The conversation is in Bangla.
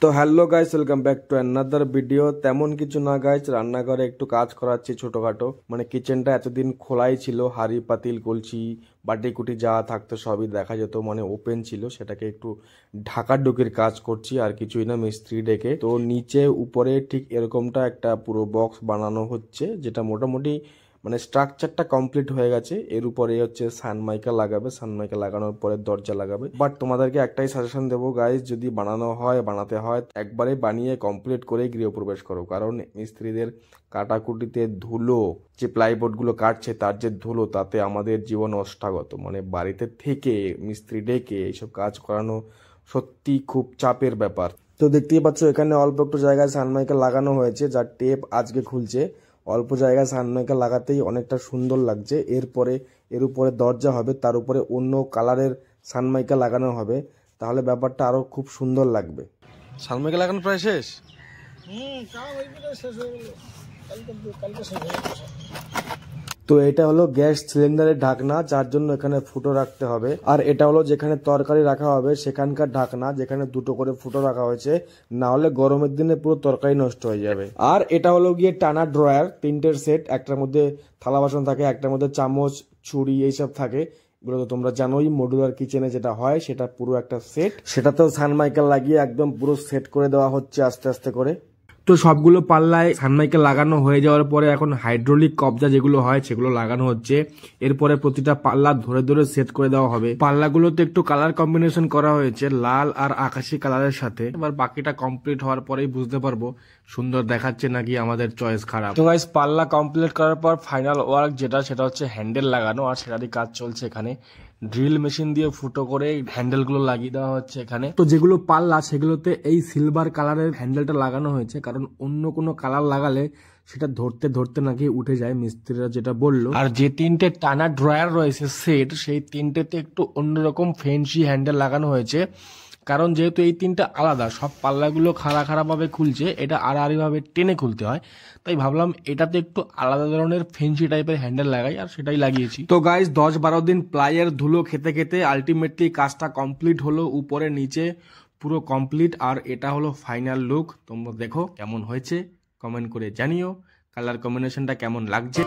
তো hello guys, welcome back to another video. তেমন কিছু না গাইস, রান্নাঘরে একটু কাজ করাচ্ছি ছোটখাটো। মানে কিচেনটা এতদিন খোলাই ছিল, হাঁড়ি পাতিল কলসি বাটি কুটি যা থাকতো সবই দেখা যেত, মানে ওপেন ছিল। সেটাকে একটু ঢাকাঢুকির কাজ করছি, আর কিছুই না, মিস্ত্রি ডেকে। তো নিচে উপরে ঠিক এরকমটা একটা পুরো বক্স বানানো হচ্ছে, যেটা মোটামুটি মানে স্ট্রাকচারটা কমপ্লিট হয়ে গেছে। এর উপরে হচ্ছে সানমাইকা লাগাবে, সানমাইকা লাগানোর পরে দরজা লাগাবে। বাট তোমাদেরকে একটাই সাজেশন দেবো গাইজ, যদি বানাতে হয় একবারে বানিয়ে কমপ্লিট করে গৃহপ্রবেশ করো। কারণ মিস্ত্রিদের কাটাকুটিতে ধুলো, যে প্লাইবোর্ড গুলো কাটছে তার যে ধুলো, তাতে আমাদের জীবন অষ্টাগত। মানে বাড়িতে থেকে মিস্ত্রি ডেকে এইসব কাজ করানো সত্যি খুব চাপের ব্যাপার। তো দেখতেই পাচ্ছ এখানে অল্প একটু জায়গায় সানমাইকা লাগানো হয়েছে, যার টেপ আজকে খুলছে। অল্প জায়গায় সানমাইকা লাগাতেই অনেকটা সুন্দর লাগছে। এরপরে এর উপরে দরজা হবে, তার উপরে অন্য কালারের সানমাইকা লাগানো হবে, তাহলে ব্যাপারটা আরো খুব সুন্দর লাগবে। সানমাইকা লাগানো প্রায় শেষ। তো এটা হলো গ্যাস সিলিন্ডারের ঢাকনা, যার জন্য এখানে ফুটো রাখতে হবে। আর এটা হলো যেখানে তরকারি রাখা হবে সেখানকার ঢাকনা, যেখানে দুটো করে ফুটো রাখা হয়েছে, না হলে গরমের দিনে পুরো তরকারি নষ্ট হয়ে যাবে। আর এটা হলো গিয়ে টানা ড্রয়ার, তিনটের সেট। একটার মধ্যে থালা বাসন থাকে, একটার মধ্যে চামচ ছুরি এইসব থাকে। এগুলো তো তোমরা জানোই, মডুলার কিচেনে যেটা হয় সেটা পুরো একটা সেট। সেটাতেও সানমাইকা লাগিয়ে একদম পুরো সেট করে দেওয়া হচ্ছে আস্তে আস্তে করে। তো সবগুলো পাল্লায় সানমাইকা লাগানো হয়ে যাওয়ার পরে এখন হাইড্রোলিক কবজা যেগুলো হয় সেগুলো লাগানো হচ্ছে। এরপরে প্রতিটা পাল্লা ধরে ধরে সেট করে দেওয়া হবে। পাল্লাগুলোতে একটু কালার কম্বিনেশন করা হয়েছে, লাল আর আকাশি কালারের সাথে। এবার বাকিটা কমপ্লিট হওয়ার পরেই বুঝতে পারবো সুন্দর দেখাচ্ছে নাকি আমাদের চয়েস খারাপ। তো গাইস, পাল্লা কমপ্লিট করার পর ফাইনাল ওয়ার্ক যেটা, সেটা হচ্ছে হ্যান্ডেল লাগানো, আর সেটারই কাজ চলছে এখানে। ড্রিল মেশিন দিয়ে ফুটো করে হ্যান্ডেল গুলো লাগিয়ে দেওয়া হচ্ছে এখানে। তো যেগুলো পাল্লা সেগুলোতে এই সিলভার কালারের হ্যান্ডেলটা লাগানো হয়েছে, কারণ অন্য কোনো কালার লাগালে সেটা ধরতে ধরতে নাকি উঠে যায়, মিস্ত্রিরা যেটা বললো। আর যে তিনটে টানা ড্রয়ার রয়েছে সেট, সেই তিনটেতে একটু অন্যরকম ফেন্সি হ্যান্ডেল লাগানো হয়েছে। কারণ যেহেতু এই তিনটা আলাদা, সব পাল্লাগুলো খাড়া খাড়া ভাবে খুলছে, এটা আড়াআড়ি ভাবে টেনে খুলতে হয়। তাই ভাবলাম এটাতে একটু আলাদা ধরনের ফেন্সি টাইপের হ্যান্ডেল লাগাই, আর সেটাই লাগিয়েছি। তো গাইস, 10-12 দিন প্লাইয়ের ধুলো খেতে খেতে আলটিমেটলি কাজটা কমপ্লিট হলো, উপরে নিচে পুরো কমপ্লিট। আর এটা হলো ফাইনাল লুক। তোমরা দেখো কেমন হয়েছে, কমেন্ট করে জানিও কালার কম্বিনেশনটা কেমন লাগছে।